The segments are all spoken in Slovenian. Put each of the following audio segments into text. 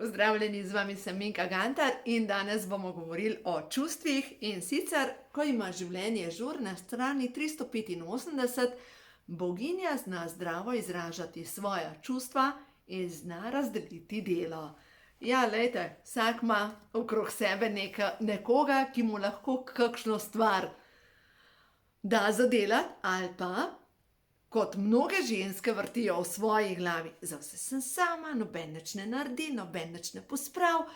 Pozdravljeni, z vami sem Minka Gantar in danes bomo govorili o čustvih in sicer, ko ima življenje žur na strani 385, boginja zna zdravo izražati svoja čustva in zna razdeliti delo. Ja, lejte, vsak ima okrog sebe nekoga, ki mu lahko kakšno stvar da zadelati ali pa kot mnoge ženske vrtijo v svoji glavi, za vse sem sama, noben nič ne naredi, noben nič ne posprav,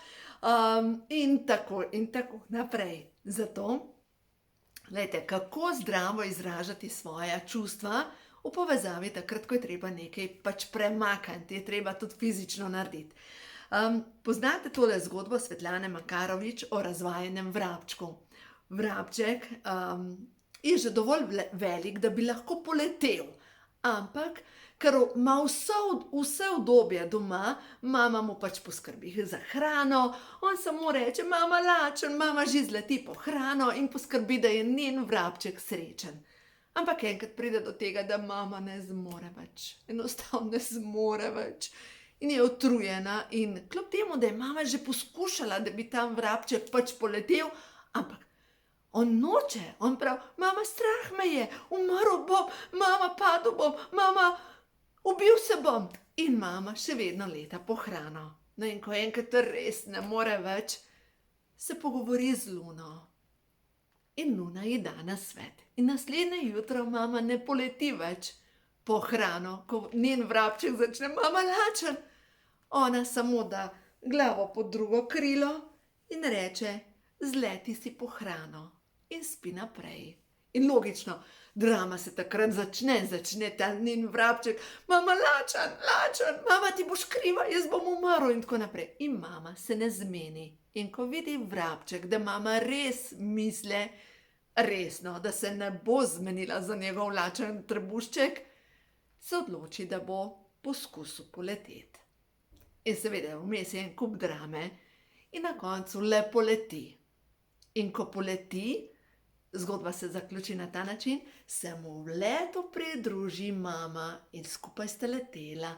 in tako naprej. Zato, glejte, kako zdravo izražati svoja čustva v povezavi takrat, ko je treba nekaj pač premakniti, je treba tudi fizično narediti. Poznate tole zgodbo Svetlane Makarovič o razvajenem vrabčku. Vrabček je že dovolj velik, da bi lahko poletel. Ampak, ker ima vse udobje doma, mama mu pač poskrbi za hrano, on samo reče, mama lačen, mama že zleti po hrano in poskrbi, da je njen vrabček srečen. Ampak enkrat pride do tega, da mama ne zmore več, enostavno ne zmore več in je utrujena in kljub temu, da je mama že poskušala, da bi tam vrabček pač poletel, ampak on noče, on pravi, mama, strah me je, umrl bom, mama, padel bom, mama, ubil se bom. In mama še vedno leta po hrano. No, in ko enkrat res ne more več, se pogovori z Luno. In Luna ji da nasvet. In naslednje jutro mama ne poleti več po hrano, ko njen vrabček začne, mama lačen. Ona samo da glavo pod drugo krilo in reče, zleti si po hrano. In spi naprej. In logično, drama se takrat začne ta njen vrabček, mama lačen, mama ti boš kriva, jaz bom umrl in tako naprej. In mama se ne zmeni. In ko vidi vrabček, da mama res misli resno, da se ne bo zmenila za njegov lačen trebušček, se odloči, da bo poskusil poleteti. In seveda vmes je en kup drame in na koncu le poleti. In ko poleti, zgodba se zaključi na ta način, se mu v letu pridruži mama in skupaj sta letela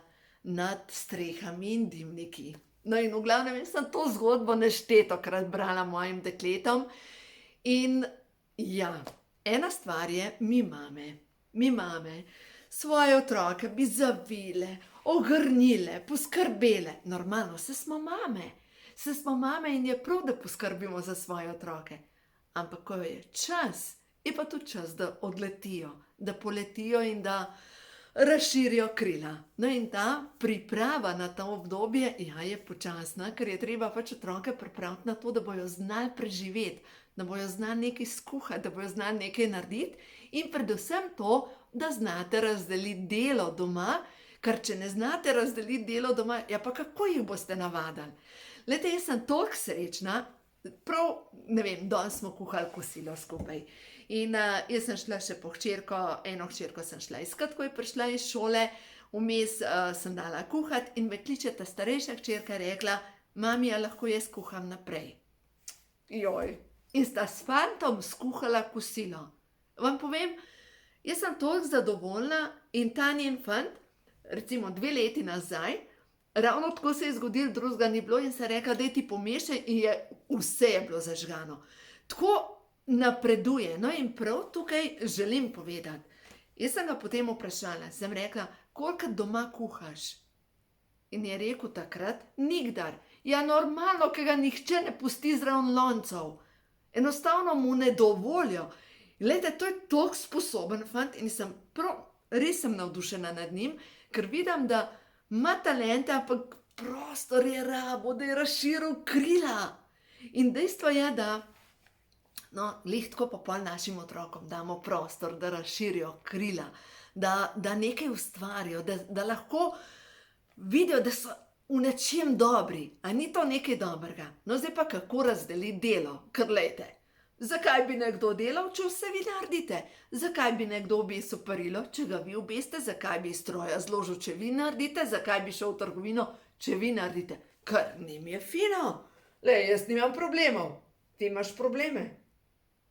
nad strehami in dimniki. No in v glavnem, jaz sem to zgodbo neštetokrat brala mojim dekletom in ja, ena stvar je, mi mame svoje otroke bi zavile, ogrnile, poskrbele. Normalno, saj smo mame in je prav, da poskrbimo za svoje otroke. Ampak ko je čas, je pa tudi čas, da odletijo, da poletijo in da razširijo krila. No in ta priprava na to obdobje, ja, je počasna, ker je treba pač otroke pripraviti na to, da bojo znali preživeti, da bojo znali nekaj skuhati, da bojo znali nekaj narediti in predvsem to, da znate razdeliti delo doma, ker če ne znate razdeliti delo doma, ja pa kako jih boste navadili? Glejte, jaz sem toliko srečna, prav, ne vem, danes smo kuhali kosilo skupaj. In jaz sem šla še po hčerko, eno hčerko sem šla iskat, ko je prišla iz šole, vmes sem dala kuhati in me kliče ta starejša hčerka, rekla, mami, a lahko jaz kuham naprej? Joj, in sta s fantom skuhala kosilo. Vam povem, jaz sem toliko zadovoljna in ta njen fant, recimo 2 leti nazaj, ravno tako se je zgodilo, drugega ni bilo in se rekla, daj ti pomešaj in vse je bilo zažgano. Tako napreduje. No in prav tukaj želim povedati. Jaz sem ga potem vprašala, sem rekla, koliko doma kuhaš? In je rekel takrat, nikdar. Ja, normalno, ker ga nihče ne pusti zraven loncev. Enostavno mu ne dovolijo. Glejte, to je toliko sposoben fant in res sem navdušena nad njim, ker vidim, da ima talente, ampak prostor je rabo, da je razširil krila. In dejstvo je, da glih tako pa pol našim otrokom damo prostor, da razširijo krila, da nekaj ustvarijo, da lahko vidijo, da so v nečem dobri. A ni to nekaj dobrega? No, zdaj pa kako razdeliti delo? Ker glejte, zakaj bi nekdo delal, če vse vi naredite? Zakaj bi nekdo obesil perilo, če ga vi obeste? Zakaj bi iz stroja zložil, če vi naredite? Zakaj bi šel v trgovino, če vi naredite? Ker njim je fino. Lej, jaz nimam problemov. Ti imaš probleme.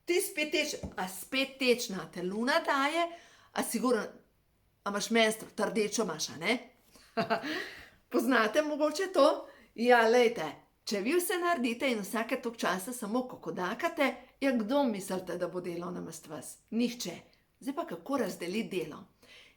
Ti spet tečna. A spet tečna? Te Luna daje? A sigurno, a imaš menstruo, ta rdečo imaš, a ne? Poznate mogoče to? Ja, lejte, če vi vse naredite in vsake toliko časa samo kokodakate, ja, kdo mislite, da bo delal namesto vas? Nihče. Zdaj pa kako razdeliti delo?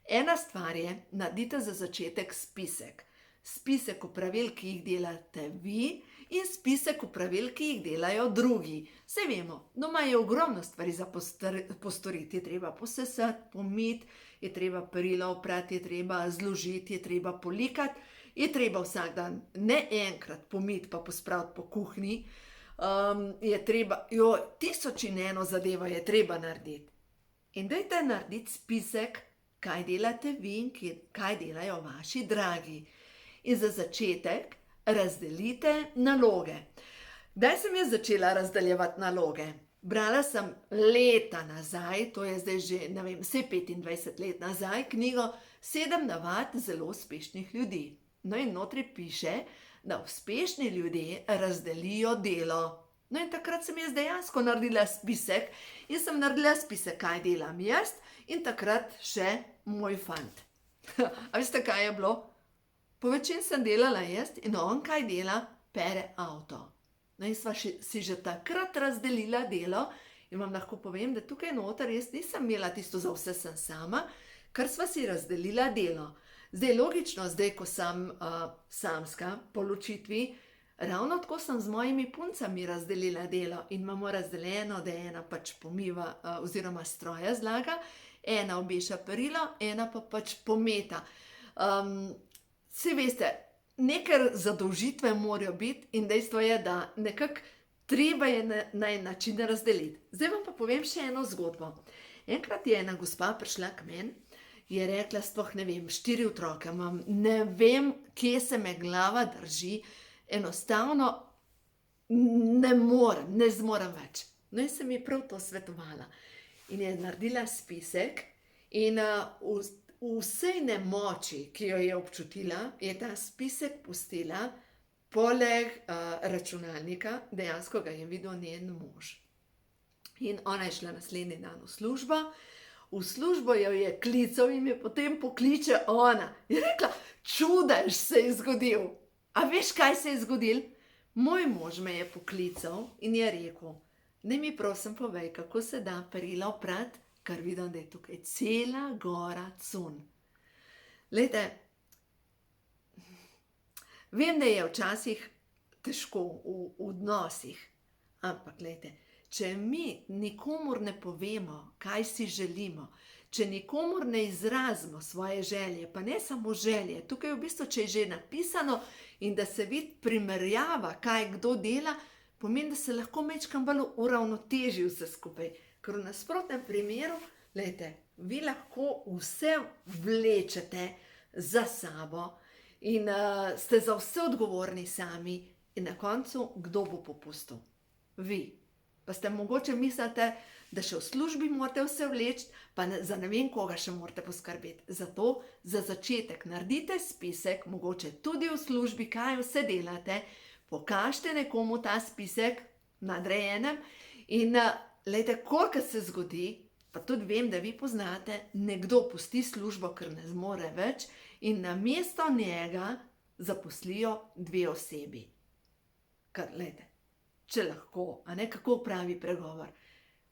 Ena stvar je, naredite za začetek spisek. Spisek opravil, ki jih delate vi, in spisek opravil, ki jih delajo drugi. Saj vemo, doma je ogromno stvari za postoriti, je treba posesati, pomiti, je treba perila oprati, je treba zložiti, je treba polikati, je treba vsak dan ne enkrat pomiti pa pospraviti po kuhinji, je treba, tisoč in eno zadevo je treba narediti. In dajte narediti spisek, kaj delate vi in kaj delajo vaši dragi. In za začetek razdelite naloge. Kdaj sem jaz začela razdeljevati naloge? Brala sem leta nazaj, to je zdaj že, ne vem, vsaj 25 let nazaj, knjigo 7 navad zelo uspešnih ljudi. No in notri piše, da uspešni ljudje razdelijo delo. No in takrat sem jaz dejansko naredila spisek in sem naredila spisek, kaj delam jaz in takrat še moj fant. A veste, kaj je bilo? Po večini sem delala jaz in on kaj dela, pere avto. No in sva si že takrat razdelila delo in vam lahko povem, da tukaj noter jaz nisem imela tisto za vse sem sama, ker sva si razdelila delo. Zdaj logično, zdaj ko sem samska po ločitvi, ravno tako sem z mojimi puncami razdelila delo in imamo razdeljeno, da ena pač pomiva oziroma stroje zlaga, ena obeša perilo, ena pa pač pometa. Saj veste, neke zadolžitve morajo biti in dejstvo je, da nekako treba je na en način razdeliti. Zdaj vam pa povem še eno zgodbo. Enkrat je ena gospa prišla k meni, je rekla, sploh ne vem, 4 otroke imam, ne vem, kje se me glava drži, enostavno ne zmorem več. No in sem ji prav to svetovala. In je naredila spisek in v vsej nemoči, ki jo je občutila, je ta spisek pustila poleg računalnika, dejansko ga je videl njen mož. In ona je šla naslednji dan v službo jo je klical in me potem pokliče ona. Je rekla, čudež se je zgodil. A veš, kaj se je zgodil? Moj mož me je poklical in je rekel, naj mi prosim povej, kako se da perila oprati, ker vidim, da je tukaj cela gora cunj. Glejte, vem, da je včasih težko v odnosih, ampak glejte, če mi nikomur ne povemo, kaj si želimo, če nikomur ne izrazimo svoje želje, pa ne samo želje, tukaj v bistvu, če je že napisano in da se vidi primerjava, kaj kdo dela, pomeni, da se lahko majčkeno bolj uravnoteži vse skupaj. Ker v nasprotnem primeru, glejte, vi lahko vse vlečete za sabo in ste za vse odgovorni sami in na koncu, kdo bo popustil? Vi. Pa ste mogoče mislite, da še v službi morate vse vleči, pa za ne vem koga še morate poskrbeti. Zato za začetek naredite spisek, mogoče tudi v službi, kaj vse delate, pokažite nekomu ta spisek nadrejenem in glejte, koliko se zgodi, pa tudi vem, da vi poznate, nekdo pusti službo, ker ne zmore več in namesto njega zaposlijo 2 osebi. Ker, glejte, če lahko, a ne, kako pravi pregovor,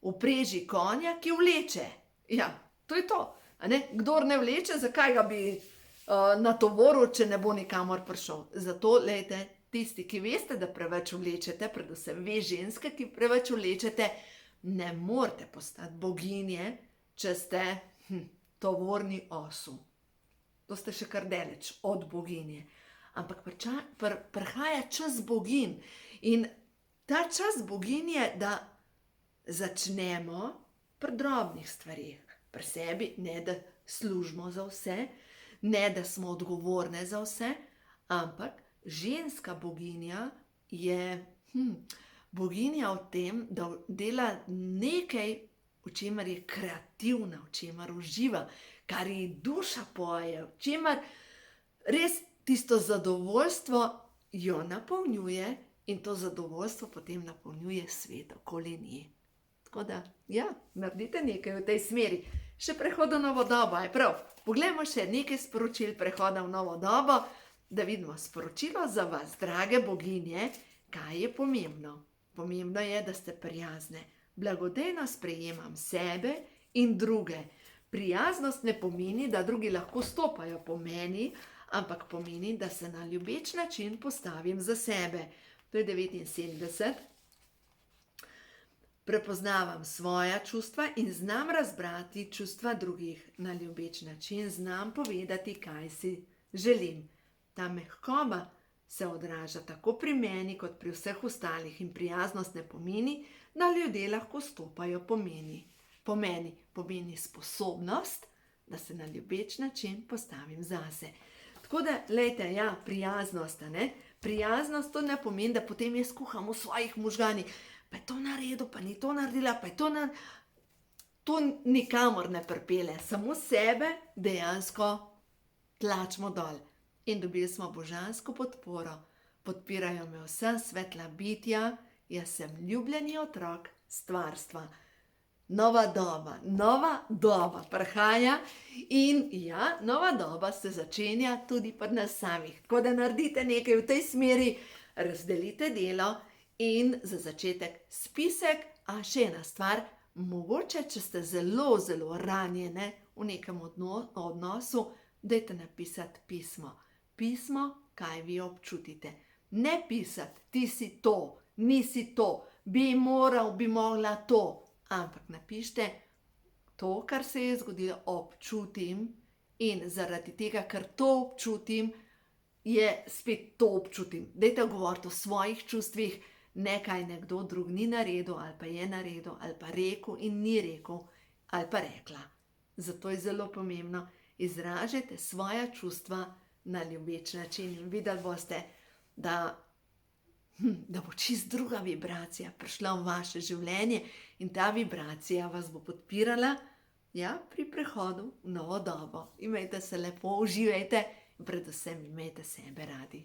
vpreži konja, ki vleče. Ja, to je to, a ne, kdor ne vleče, zakaj ga bi natovoril, če ne bo nikamor prišel. Zato, glejte, tisti, ki veste, da preveč vlečete, predvsem vi ženske, ki preveč vlečete, ne morete postati boginje, če ste tovorni osel. To ste še kar daleč od boginje. Ampak prihaja čas boginj in ta čas boginje, da začnemo pri drobnih stvarih, pri sebi, ne da služimo za vse, ne da smo odgovorne za vse, ampak ženska boginja je boginja v tem, da dela nekaj, v čemer je kreativna, v čemer uživa, kar ji duša poje, v čemer res tisto zadovoljstvo jo napolnjuje in to zadovoljstvo potem napolnjuje svet okoli nje. Tako da, ja, naredite nekaj v tej smeri. Še prehod v novo dobo, je prav. Poglejmo še nekaj sporočil prehoda v novo dobo. da vidimo sporočilo za vas, drage boginje, kaj je pomembno. Pomembno je, da ste prijazne. Blagodejno sprejemam sebe in druge. Prijaznost ne pomeni, da drugi lahko stopajo po meni, ampak pomeni, da se na ljubeč način postavim za sebe. To je 79. Prepoznavam svoja čustva in znam razbrati čustva drugih. Na ljubeč način znam povedati, kaj si želim. Ta mehkoba se odraža tako pri meni, kot pri vseh ostalih in prijaznost ne pomeni, da ljudje lahko stopajo po meni. Pomeni sposobnost, da se na ljubeč način postavim zase. Tako da, lejte, ja, prijaznost, ne? Prijaznost to ne pomeni, da potem jaz kuham v svojih možganih, pa je to naredil, pa ni to naredila, pa je to naredila. To nikamor ne pripelje, samo sebe dejansko tlačimo dol. In dobili smo božansko podporo. Podpirajo me vsa svetla bitja, jaz sem ljubljeni otrok stvarstva. Nova doba prihaja in ja, nova doba se začenja tudi pri nas samih. Tako da naredite nekaj v tej smeri, razdelite delo in za začetek spisek, a še ena stvar, mogoče, če ste zelo, zelo ranjene v nekem odnosu, dajte napisati pismo. Pismo, kaj vi občutite. Ne pisati, ti si to, nisi to, bi moral, bi mogla to. Ampak napišite to, kar se je zgodilo, občutim in zaradi tega, ker to občutim, je spet to občutim. Dajte govoriti o svojih čustvih, ne kaj nekdo drug ni naredil ali pa je naredil ali pa rekel in ni rekel ali pa rekla. Zato je zelo pomembno, izražajte svoja čustva na ljubeč način in videli boste, da bo čist druga vibracija prišla v vaše življenje in ta vibracija vas bo podpirala, ja, pri prehodu v novo dobo. Imejte se lepo, uživajte in predvsem imejte sebe radi.